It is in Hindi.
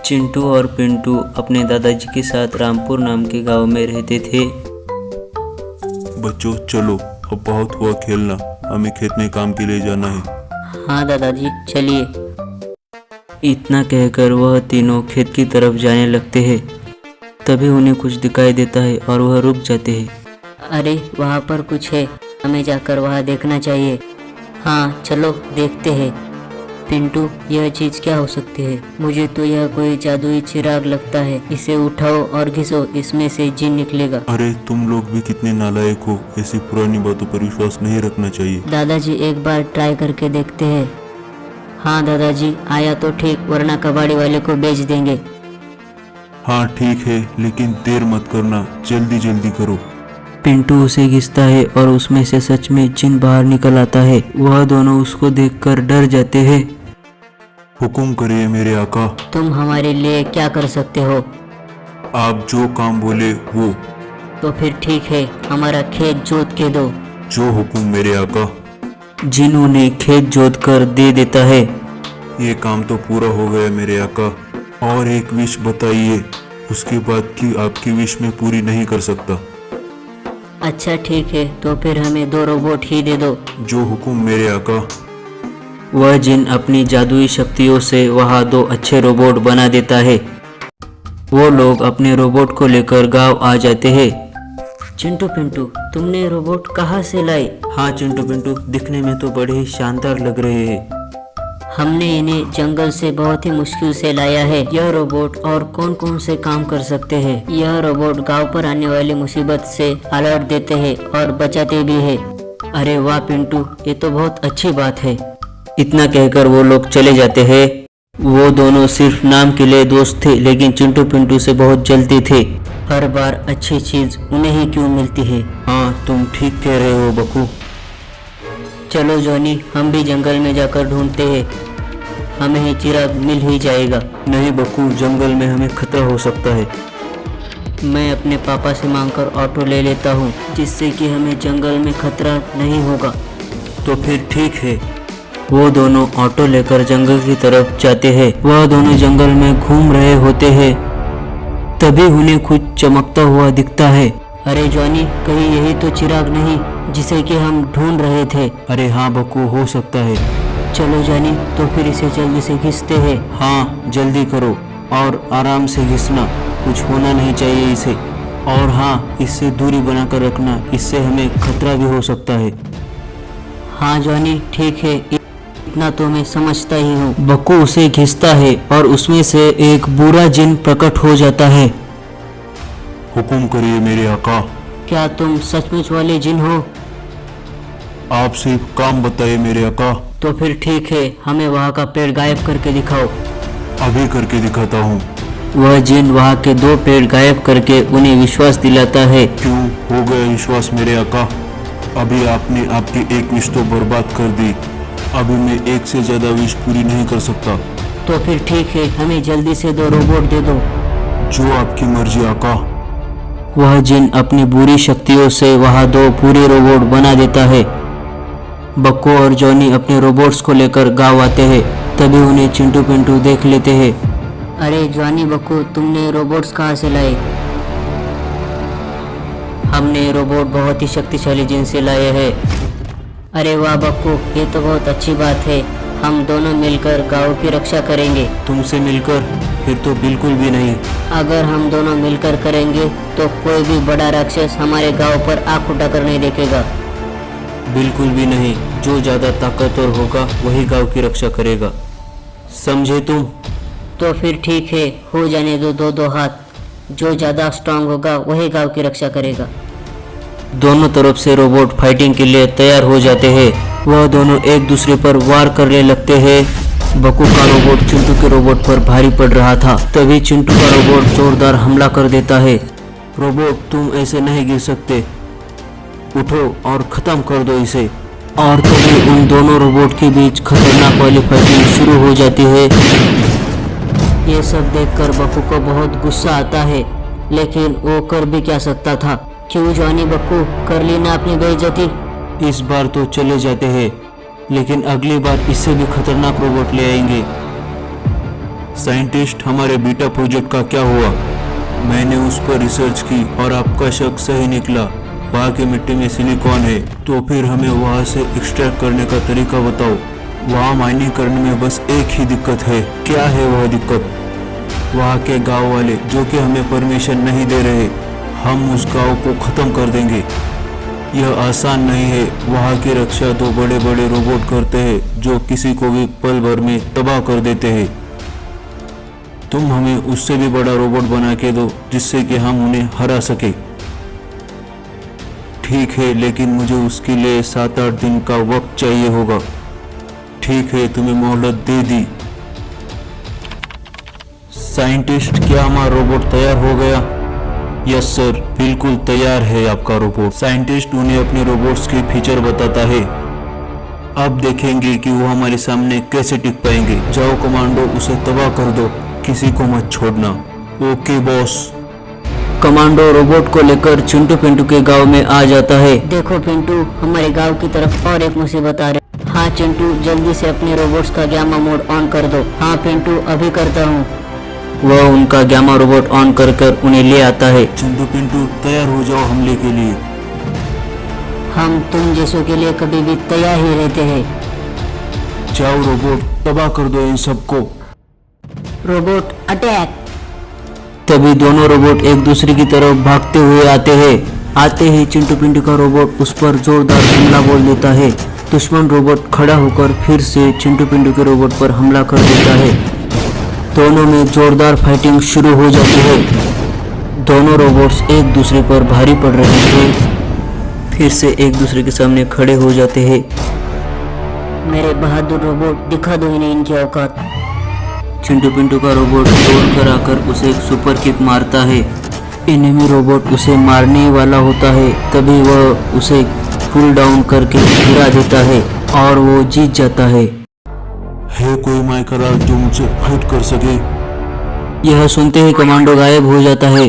चिंटू और पिंटू अपने दादाजी के साथ रामपुर नाम के गांव में रहते थे। बच्चों चलो, अब बहुत हुआ खेलना, हमें खेत में काम के लिए जाना है। हाँ दादाजी चलिए। इतना कहकर वह तीनों खेत की तरफ जाने लगते हैं। तभी उन्हें कुछ दिखाई देता है और वह रुक जाते हैं। अरे वहाँ पर कुछ है, हमें जाकर वहाँ देखना चाहिए। हाँ चलो देखते हैं। पिंटू यह चीज़ क्या हो सकती है? मुझे तो यह कोई जादुई चिराग लगता है। इसे उठाओ और घिसो, इसमें से जिन निकलेगा। अरे तुम लोग भी कितने नालायक हो, ऐसी पुरानी बातों पर विश्वास नहीं रखना चाहिए। दादाजी एक बार ट्राई करके देखते हैं। हाँ दादाजी आया तो ठीक, वरना कबाड़ी वाले को बेच देंगे। हाँ ठीक है, लेकिन देर मत करना, जल्दी जल्दी करो। पिंटू उसे घिसता है और उसमें से सच में जिन बाहर निकल आता है। वह दोनों उसको देखकर डर जाते हैं। हुकुम करिए मेरे आका। तुम हमारे लिए क्या कर सकते हो? आप जो काम बोले वो। तो फिर ठीक है, हमारा खेत जोत के दो। जो हुकुम मेरे आका। जिन उन्हें खेत जोत कर दे देता है। ये काम तो पूरा हो गया मेरे आका। और एक विश बताइए, उसके बाद की आपकी विश में पूरी नहीं कर सकता। अच्छा ठीक है, तो फिर हमें 2 रोबोट ही दे दो। जो हुकुम मेरे आका। वह जिन अपनी जादुई शक्तियों से वहाँ 2 अच्छे रोबोट बना देता है। वो लोग अपने रोबोट को लेकर गांव आ जाते हैं। चिंटू पिंटू तुमने रोबोट कहाँ से लाए? हाँ चिंटू पिंटू, दिखने में तो बड़े ही शानदार लग रहे हैं। हमने इन्हें जंगल से बहुत ही मुश्किल से लाया है। यह रोबोट और कौन कौन से काम कर सकते हैं? यह रोबोट गांव पर आने वाली मुसीबत से अलर्ट देते हैं और बचाते भी है। अरे वाह पिंटू, ये तो बहुत अच्छी बात है। इतना कहकर वो लोग चले जाते हैं। वो दोनों सिर्फ नाम के लिए दोस्त थे, लेकिन चिंटू पिंटू से बहुत जलते थे। हर बार अच्छी चीज उन्हें ही क्यों मिलती है? हाँ तुम ठीक कह रहे हो बकू। चलो जॉनी, हम भी जंगल में जाकर ढूंढते हैं, हमें ही चिराग मिल ही जाएगा। नहीं बकू, जंगल में हमें खतरा हो सकता है। मैं अपने पापा से मांगकर ऑटो ले लेता हूँ, जिससे कि हमें जंगल में खतरा नहीं होगा। तो फिर ठीक है। वो दोनों ऑटो लेकर जंगल की तरफ जाते हैं। वह दोनों जंगल में घूम रहे होते हैं। तभी उन्हें कुछ चमकता हुआ दिखता है। अरे जॉनी, कहीं यही तो चिराग नहीं जिसे कि हम ढूंढ रहे थे? अरे हाँ बकू, हो सकता है। चलो जॉनी, तो फिर इसे जल्दी से घिसते हैं। हाँ जल्दी करो और आराम से घिसना, कुछ होना नहीं चाहिए इसे। और हाँ, इससे दूरी बनाकर रखना, इससे हमें खतरा भी हो सकता है। हाँ जॉनी ठीक है, इतना तो मैं समझता ही हूँ। बक्कू उसे घिसता है और उसमें से एक बुरा जिन प्रकट हो जाता है। हुकुम करिए मेरे आका। क्या तुम सचमुच वाले जिन हो? आप सिर्फ काम बताइए मेरे आका। तो फिर ठीक है, हमें वहाँ का पेड़ गायब करके दिखाओ। अभी करके दिखाता हूँ। वह जिन वहाँ के 2 पेड़ गायब करके उन्हें विश्वास दिलाता है। क्यों हो गया विश्वास मेरे आका? अभी आपने आपकी एक विश तो बर्बाद कर दी। अभी मैं 1 से ज्यादा विश पूरी नहीं कर सकता। तो फिर ठीक है, हमें जल्दी से 2 रोबोट दे दो। जो आपकी मर्जी आका। वह जिन अपनी बुरी शक्तियों से वहाँ 2 पूरे रोबोट बना देता है। बक्को और जॉनी अपने रोबोट्स को लेकर गांव आते हैं। तभी उन्हें चिंटू पिंटू देख लेते हैं। अरे जॉनी बक्को, तुमने रोबोट्स कहाँ से लाए? हमने रोबोट बहुत ही शक्तिशाली जिन से लाए हैं। अरे वाह बक्को, ये तो बहुत अच्छी बात है। हम दोनों मिलकर गांव की रक्षा करेंगे। तुमसे मिलकर? फिर तो बिल्कुल भी नहीं। अगर हम दोनों मिलकर करेंगे तो कोई भी बड़ा राक्षस हमारे गांव पर आंख उठाकर नहीं देखेगा। बिल्कुल भी नहीं। जो ज़्यादा ताकतवर होगा वही गांव की रक्षा करेगा, समझे तुम? तो फिर ठीक है, हो जाने दो 2-2 हाथ। जो ज़्यादा स्ट्रांग होगा वही गांव की रक्षा करेगा। दोनों तरफ से रोबोट फाइटिंग के लिए तैयार हो जाते हैं। वह दोनों एक दूसरे पर वार करने लगते हैं। बक्कू का रोबोट चिंटू के रोबोट पर भारी पड़ रहा था। तभी चिंटू का रोबोट जोरदार हमला कर देता है। रोबोट, तुम ऐसे नहीं गिर सकते, उठो और खत्म कर दो इसे। और तभी उन दोनों रोबोट के बीच खतरनाक वाली फाइटिंग शुरू हो जाती है। ये सब देखकर बक्कू को बहुत गुस्सा आता है, लेकिन वो कर भी क्या सकता था। क्यों जॉनी बक्कू, कर ली ना अपनी बेइज्जती? इस बार तो चले जाते हैं, लेकिन अगली बार इससे भी खतरनाक रोबोट ले आएंगे। साइंटिस्ट, हमारे बीटा प्रोजेक्ट का क्या हुआ? मैंने उस पर रिसर्च की और आपका शक सही निकला। वहाँ की मिट्टी में सिलिकॉन है। तो फिर हमें वहाँ से एक्सट्रैक्ट करने का तरीका बताओ। वहाँ माइनिंग करने में बस एक ही दिक्कत है। क्या है वह दिक्कत? वहाँ के गांव वाले जो कि हमें परमिशन नहीं दे रहे। हम उस गांव को ख़त्म कर देंगे। यह आसान नहीं है। वहाँ की रक्षा दो बड़े बड़े रोबोट करते हैं जो किसी को भी पल भर में तबाह कर देते हैं। तुम हमें उससे भी बड़ा रोबोट बना के दो जिससे कि हम उन्हें हरा सके। ठीक है, लेकिन मुझे उसके लिए 7-8 दिन का वक्त चाहिए होगा। ठीक है, तुम्हें मोहलत दे दी। साइंटिस्ट, क्या हमारा रोबोट तैयार हो गया? यस सर, बिल्कुल तैयार है आपका रोबोट। साइंटिस्ट उन्हें अपने रोबोट्स के फीचर बताता है। अब देखेंगे कि वो हमारे सामने कैसे टिक पाएंगे। जाओ कमांडो, उसे तबाह कर दो, किसी को मत छोड़ना। Okay boss. कमांडो रोबोट को लेकर चिंटू पिंटू के गांव में आ जाता है। देखो पिंटू, हमारे गांव की तरफ और एक मुसीबत आ रही है। हाँ चिंटू, जल्दी से अपने रोबोट्स का गामा मोड ऑन कर दो। हाँ पिंटू, अभी करता हूँ। वह उनका गामा रोबोट ऑन कर उन्हें ले आता है। चिंटू पिंटू, तैयार हो जाओ हमले के लिए। हम तुम जैसों के लिए कभी भी तैयार ही रहते हैं। जाओ रोबोट, तबाह कर दो इन सबको। Robot attack. तभी दोनों रोबोट एक दूसरे की तरफ भागते हुए आते हैं। आते ही चिंटू पिंटू का रोबोट उस पर जोरदार हमला बोल देता है। दुश्मन रोबोट खड़ा होकर फिर से चिंटू पिंटू के रोबोट पर हमला कर देता है। दोनों में जोरदार फाइटिंग शुरू हो जाती है। दोनों रोबोट्स एक दूसरे पर भारी पड़ रहे थे। फिर से एक दूसरे के सामने खड़े हो जाते हैं। मेरे बहादुर रोबोट, दिखा दो इन्हें इनकी औकात। चिंटू पिंटू का रोबोट दौड़ कर आकर उसे एक सुपर किक मारता है। एनिमी रोबोट उसे मारने वाला होता है। तभी वह उसे पुल डाउन करके गिरा देता है और वो जीत जाता है। है कोई माइकराज जो मुझसे फाइट कर सके? यह सुनते ही कमांडो गायब हो जाता है।